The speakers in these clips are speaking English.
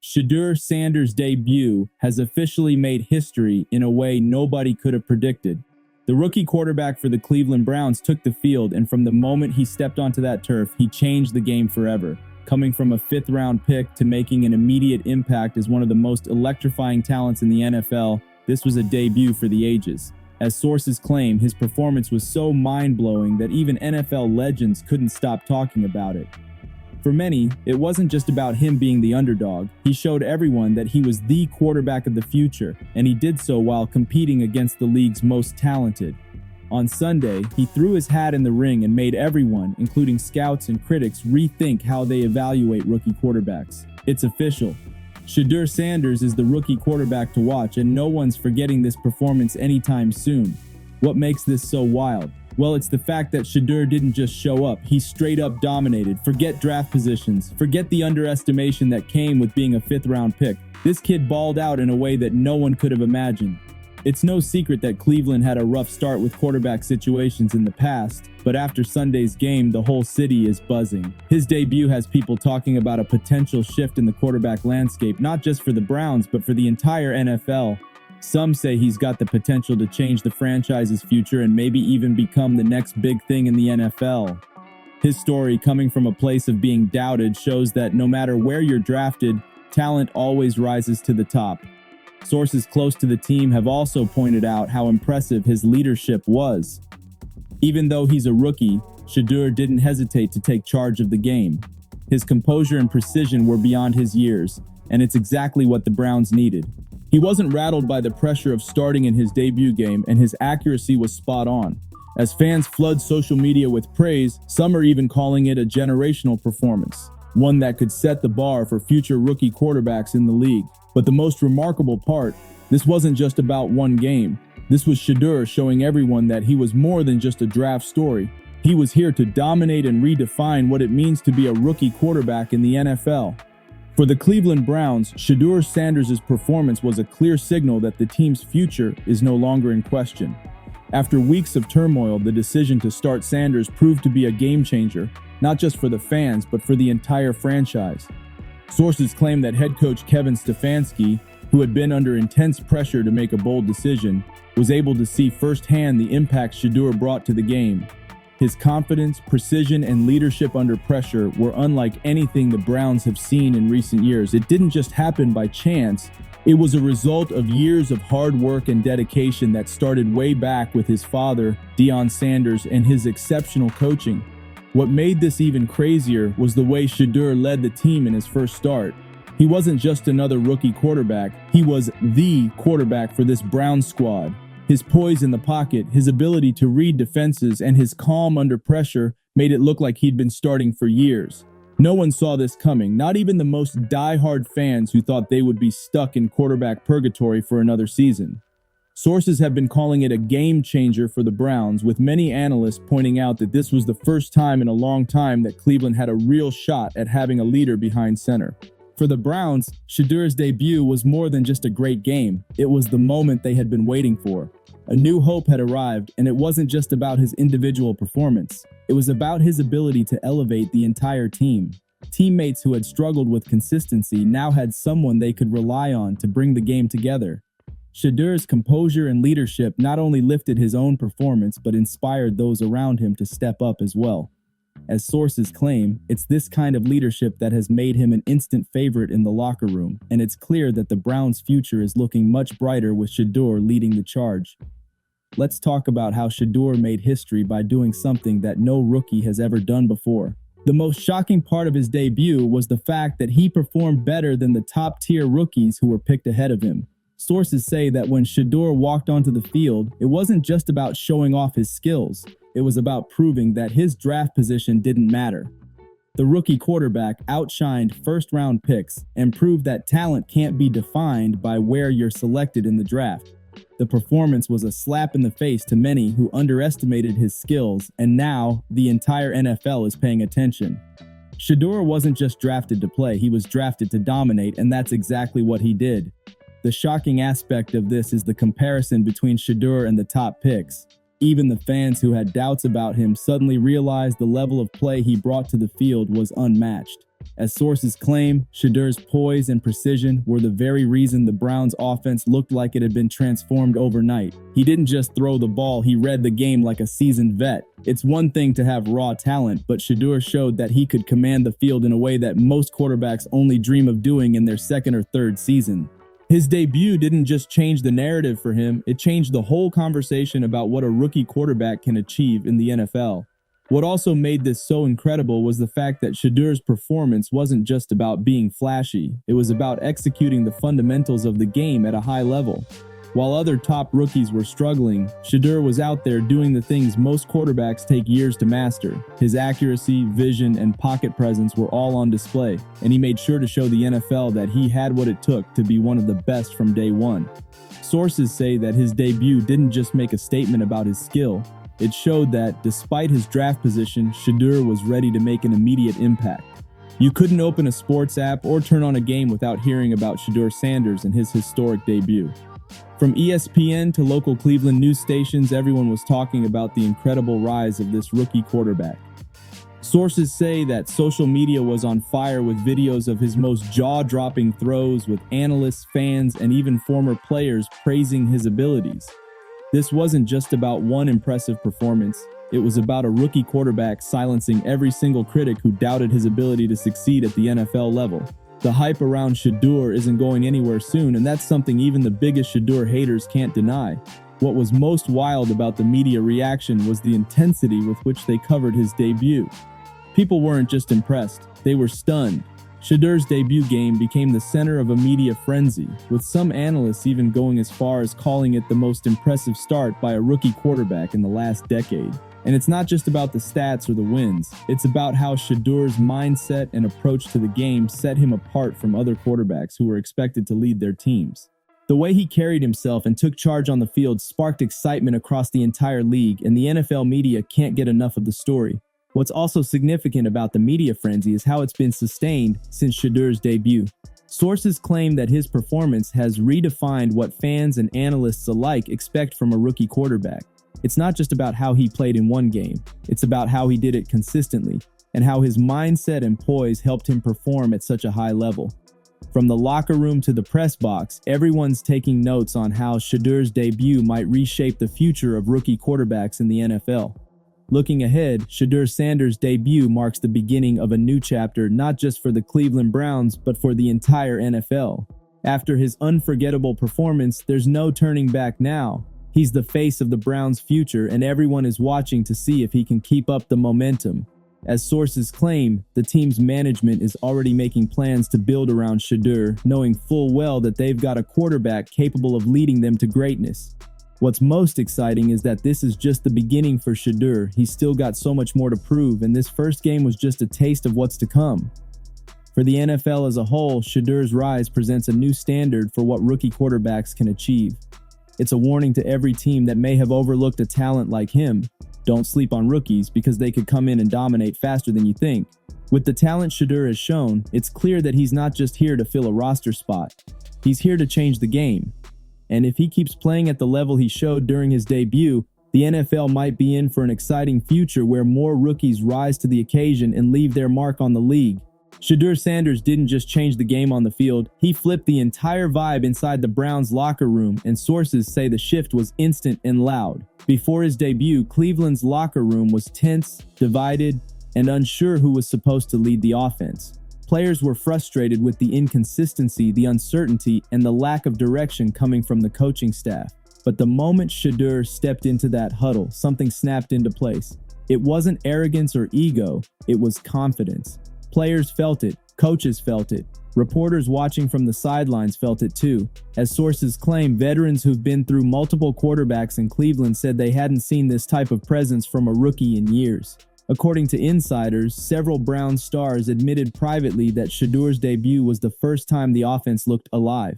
Shedeur Sanders' debut has officially made history in a way nobody could have predicted. The rookie quarterback for the Cleveland Browns took the field, and from the moment he stepped onto that turf, he changed the game forever. Coming from a fifth-round pick to making an immediate impact as one of the most electrifying talents in the NFL, this was a debut for the ages. As sources claim, his performance was so mind-blowing that even NFL legends couldn't stop talking about it. For many, it wasn't just about him being the underdog. He showed everyone that he was the quarterback of the future, and he did so while competing against the league's most talented. On Sunday, he threw his hat in the ring and made everyone, including scouts and critics, rethink how they evaluate rookie quarterbacks. It's official. Shedeur Sanders is the rookie quarterback to watch, and no one's forgetting this performance anytime soon. What makes this so wild? Well, it's the fact that Shedeur didn't just show up, he straight up dominated. Forget draft positions, forget the underestimation that came with being a fifth-round pick. This kid balled out in a way that no one could have imagined. It's no secret that Cleveland had a rough start with quarterback situations in the past, but after Sunday's game, the whole city is buzzing. His debut has people talking about a potential shift in the quarterback landscape, not just for the Browns, but for the entire NFL. Some say he's got the potential to change the franchise's future and maybe even become the next big thing in the NFL. His story, coming from a place of being doubted, shows that no matter where you're drafted, talent always rises to the top. Sources close to the team have also pointed out how impressive his leadership was. Even though he's a rookie, Shedeur didn't hesitate to take charge of the game. His composure and precision were beyond his years, and it's exactly what the Browns needed. He wasn't rattled by the pressure of starting in his debut game, and his accuracy was spot on. As fans flood social media with praise, some are even calling it a generational performance, one that could set the bar for future rookie quarterbacks in the league. But the most remarkable part, this wasn't just about one game. This was Shedeur showing everyone that he was more than just a draft story. He was here to dominate and redefine what it means to be a rookie quarterback in the NFL. For the Cleveland Browns, Shedeur Sanders' performance was a clear signal that the team's future is no longer in question. After weeks of turmoil, the decision to start Sanders proved to be a game changer, not just for the fans, but for the entire franchise. Sources claim that head coach Kevin Stefanski, who had been under intense pressure to make a bold decision, was able to see firsthand the impact Shedeur brought to the game. His confidence, precision, and leadership under pressure were unlike anything the Browns have seen in recent years. It didn't just happen by chance. It was a result of years of hard work and dedication that started way back with his father, Deion Sanders, and his exceptional coaching. What made this even crazier was the way Shedeur led the team in his first start. He wasn't just another rookie quarterback, he was the quarterback for this Browns squad. His poise in the pocket, his ability to read defenses, and his calm under pressure made it look like he'd been starting for years. No one saw this coming, not even the most die-hard fans who thought they would be stuck in quarterback purgatory for another season. Sources have been calling it a game changer for the Browns, with many analysts pointing out that this was the first time in a long time that Cleveland had a real shot at having a leader behind center. For the Browns, Shedeur's debut was more than just a great game. It was the moment they had been waiting for. A new hope had arrived, and it wasn't just about his individual performance. It was about his ability to elevate the entire team. Teammates who had struggled with consistency now had someone they could rely on to bring the game together. Shedeur's composure and leadership not only lifted his own performance, but inspired those around him to step up as well. As sources claim, it's this kind of leadership that has made him an instant favorite in the locker room, and it's clear that the Browns' future is looking much brighter with Shedeur leading the charge. Let's talk about how Shedeur made history by doing something that no rookie has ever done before. The most shocking part of his debut was the fact that he performed better than the top-tier rookies who were picked ahead of him. Sources say that when Shedeur walked onto the field, it wasn't just about showing off his skills. It was about proving that his draft position didn't matter. The rookie quarterback outshined first-round picks and proved that talent can't be defined by where you're selected in the draft. The performance was a slap in the face to many who underestimated his skills, and now the entire NFL is paying attention. Shedeur wasn't just drafted to play, he was drafted to dominate, and that's exactly what he did. The shocking aspect of this is the comparison between Shedeur and the top picks. Even the fans who had doubts about him suddenly realized the level of play he brought to the field was unmatched. As sources claim, Shedeur's poise and precision were the very reason the Browns' offense looked like it had been transformed overnight. He didn't just throw the ball, he read the game like a seasoned vet. It's one thing to have raw talent, but Shedeur showed that he could command the field in a way that most quarterbacks only dream of doing in their second or third season. His debut didn't just change the narrative for him, it changed the whole conversation about what a rookie quarterback can achieve in the NFL. What also made this so incredible was the fact that Shedeur's performance wasn't just about being flashy, it was about executing the fundamentals of the game at a high level. While other top rookies were struggling, Shedeur was out there doing the things most quarterbacks take years to master. His accuracy, vision, and pocket presence were all on display, and he made sure to show the NFL that he had what it took to be one of the best from day one. Sources say that his debut didn't just make a statement about his skill, it showed that, despite his draft position, Shedeur was ready to make an immediate impact. You couldn't open a sports app or turn on a game without hearing about Shedeur Sanders and his historic debut. From ESPN to local Cleveland news stations, everyone was talking about the incredible rise of this rookie quarterback. Sources say that social media was on fire with videos of his most jaw-dropping throws, with analysts, fans, and even former players praising his abilities. This wasn't just about one impressive performance, it was about a rookie quarterback silencing every single critic who doubted his ability to succeed at the NFL level. The hype around Shedeur isn't going anywhere soon, and that's something even the biggest Shedeur haters can't deny. What was most wild about the media reaction was the intensity with which they covered his debut. People weren't just impressed, they were stunned. Shedeur's debut game became the center of a media frenzy, with some analysts even going as far as calling it the most impressive start by a rookie quarterback in the last decade. And it's not just about the stats or the wins, it's about how Shedeur's mindset and approach to the game set him apart from other quarterbacks who were expected to lead their teams. The way he carried himself and took charge on the field sparked excitement across the entire league, and the NFL media can't get enough of the story. What's also significant about the media frenzy is how it's been sustained since Shedeur's debut. Sources claim that his performance has redefined what fans and analysts alike expect from a rookie quarterback. It's not just about how he played in one game, it's about how he did it consistently, and how his mindset and poise helped him perform at such a high level. From the locker room to the press box, everyone's taking notes on how Shedeur's debut might reshape the future of rookie quarterbacks in the NFL. Looking ahead, Shedeur Sanders' debut marks the beginning of a new chapter not just for the Cleveland Browns, but for the entire NFL. After his unforgettable performance, there's no turning back now. He's the face of the Browns' future, and everyone is watching to see if he can keep up the momentum. As sources claim, the team's management is already making plans to build around Shedeur, knowing full well that they've got a quarterback capable of leading them to greatness. What's most exciting is that this is just the beginning for Shedeur. He's still got so much more to prove, and this first game was just a taste of what's to come. For the NFL as a whole, Shedeur's rise presents a new standard for what rookie quarterbacks can achieve. It's a warning to every team that may have overlooked a talent like him. Don't sleep on rookies, because they could come in and dominate faster than you think. With the talent Shedeur has shown, it's clear that he's not just here to fill a roster spot. He's here to change the game. And if he keeps playing at the level he showed during his debut, the NFL might be in for an exciting future where more rookies rise to the occasion and leave their mark on the league. Shedeur Sanders didn't just change the game on the field, he flipped the entire vibe inside the Browns locker room, and sources say the shift was instant and loud. Before his debut, Cleveland's locker room was tense, divided, and unsure who was supposed to lead the offense. Players were frustrated with the inconsistency, the uncertainty, and the lack of direction coming from the coaching staff. But the moment Shedeur stepped into that huddle, something snapped into place. It wasn't arrogance or ego, it was confidence. Players felt it, coaches felt it, reporters watching from the sidelines felt it too. As sources claim, veterans who've been through multiple quarterbacks in Cleveland said they hadn't seen this type of presence from a rookie in years. According to insiders, several Browns stars admitted privately that Shedeur's debut was the first time the offense looked alive.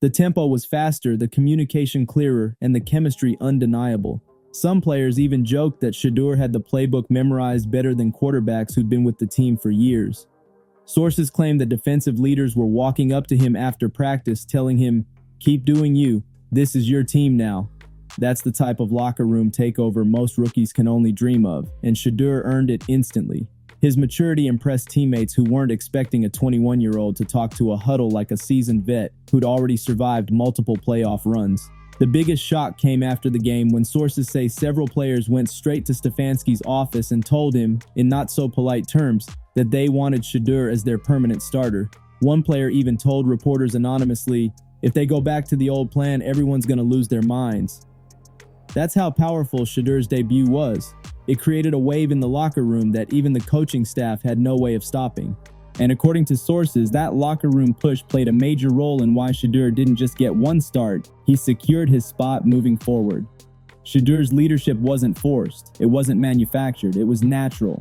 The tempo was faster, the communication clearer, and the chemistry undeniable. Some players even joked that Shedeur had the playbook memorized better than quarterbacks who'd been with the team for years. Sources claim that defensive leaders were walking up to him after practice, telling him, "Keep doing you, this is your team now." That's the type of locker room takeover most rookies can only dream of, and Shedeur earned it instantly. His maturity impressed teammates who weren't expecting a 21-year-old to talk to a huddle like a seasoned vet who'd already survived multiple playoff runs. The biggest shock came after the game when sources say several players went straight to Stefanski's office and told him, in not-so-polite terms, that they wanted Shedeur as their permanent starter. One player even told reporters anonymously, "If they go back to the old plan, everyone's going to lose their minds." That's how powerful Shedeur's debut was. It created a wave in the locker room that even the coaching staff had no way of stopping. And according to sources, that locker room push played a major role in why Shedeur didn't just get one start, he secured his spot moving forward. Shedeur's leadership wasn't forced, it wasn't manufactured, it was natural.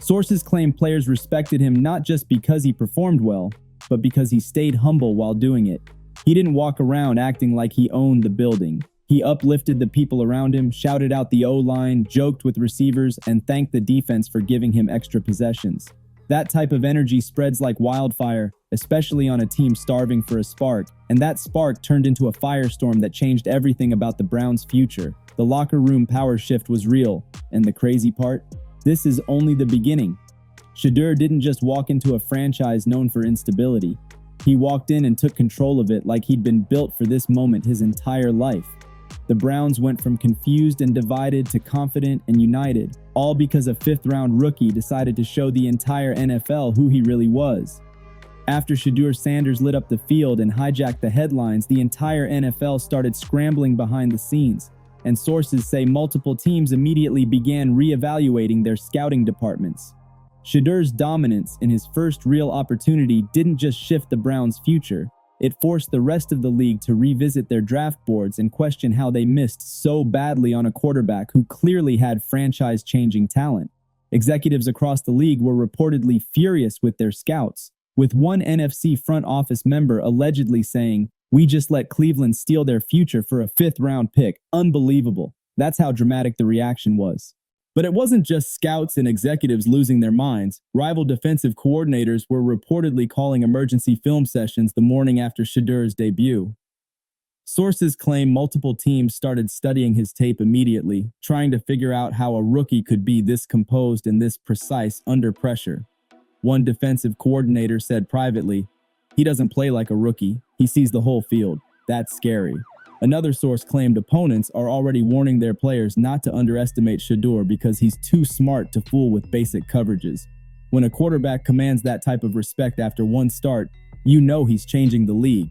Sources claim players respected him not just because he performed well, but because he stayed humble while doing it. He didn't walk around acting like he owned the building. He uplifted the people around him, shouted out the O-line, joked with receivers, and thanked the defense for giving him extra possessions. That type of energy spreads like wildfire, especially on a team starving for a spark, and that spark turned into a firestorm that changed everything about the Browns' future. The locker room power shift was real, and the crazy part? This is only the beginning. Shedeur didn't just walk into a franchise known for instability. He walked in and took control of it like he'd been built for this moment his entire life. The Browns went from confused and divided to confident and united, all because a fifth-round rookie decided to show the entire NFL who he really was. After Shedeur Sanders lit up the field and hijacked the headlines, the entire NFL started scrambling behind the scenes, and sources say multiple teams immediately began re-evaluating their scouting departments. Shedeur's dominance in his first real opportunity didn't just shift the Browns' future, it forced the rest of the league to revisit their draft boards and question how they missed so badly on a quarterback who clearly had franchise-changing talent. Executives across the league were reportedly furious with their scouts, with one NFC front office member allegedly saying, "We just let Cleveland steal their future for a fifth-round pick. Unbelievable." That's how dramatic the reaction was. But it wasn't just scouts and executives losing their minds. Rival defensive coordinators were reportedly calling emergency film sessions the morning after Shedeur's debut. Sources claim multiple teams started studying his tape immediately, trying to figure out how a rookie could be this composed and this precise under pressure. One defensive coordinator said privately, "He doesn't play like a rookie. He sees the whole field. That's scary." Another source claimed opponents are already warning their players not to underestimate Shedeur because he's too smart to fool with basic coverages. When a quarterback commands that type of respect after one start, you know he's changing the league.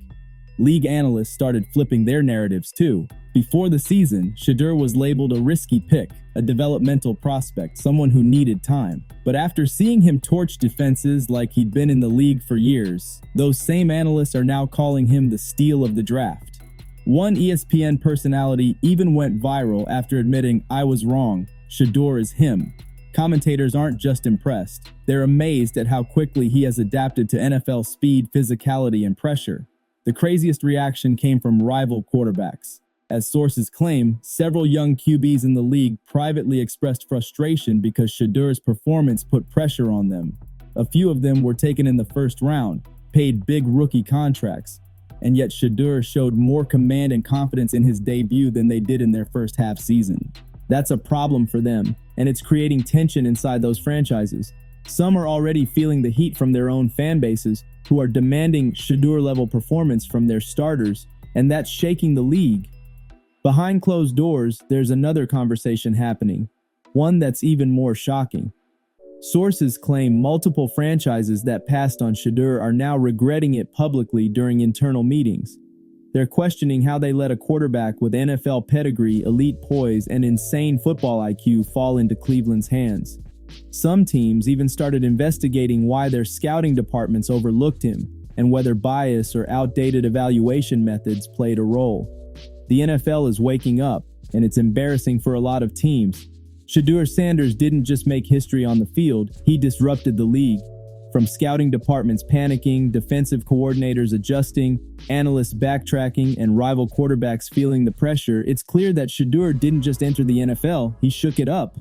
League analysts started flipping their narratives too. Before the season, Shedeur was labeled a risky pick, a developmental prospect, someone who needed time. But after seeing him torch defenses like he'd been in the league for years, those same analysts are now calling him the steal of the draft. One ESPN personality even went viral after admitting, "I was wrong. Shedeur is him." Commentators aren't just impressed. They're amazed at how quickly he has adapted to NFL speed, physicality, and pressure. The craziest reaction came from rival quarterbacks. As sources claim, several young QBs in the league privately expressed frustration because Shedeur's performance put pressure on them. A few of them were taken in the first round, paid big rookie contracts, and yet Shedeur showed more command and confidence in his debut than they did in their first half season. That's a problem for them, and it's creating tension inside those franchises. Some are already feeling the heat from their own fan bases, who are demanding Shedeur-level performance from their starters, and that's shaking the league. Behind closed doors, there's another conversation happening, one that's even more shocking. Sources claim multiple franchises that passed on Shedeur are now regretting it publicly during internal meetings. They're questioning how they let a quarterback with NFL pedigree, elite poise, and insane football IQ fall into Cleveland's hands. Some teams even started investigating why their scouting departments overlooked him and whether bias or outdated evaluation methods played a role. The NFL is waking up, and it's embarrassing for a lot of teams. Shedeur Sanders didn't just make history on the field, he disrupted the league. From scouting departments panicking, defensive coordinators adjusting, analysts backtracking, and rival quarterbacks feeling the pressure, it's clear that Shedeur didn't just enter the NFL, he shook it up.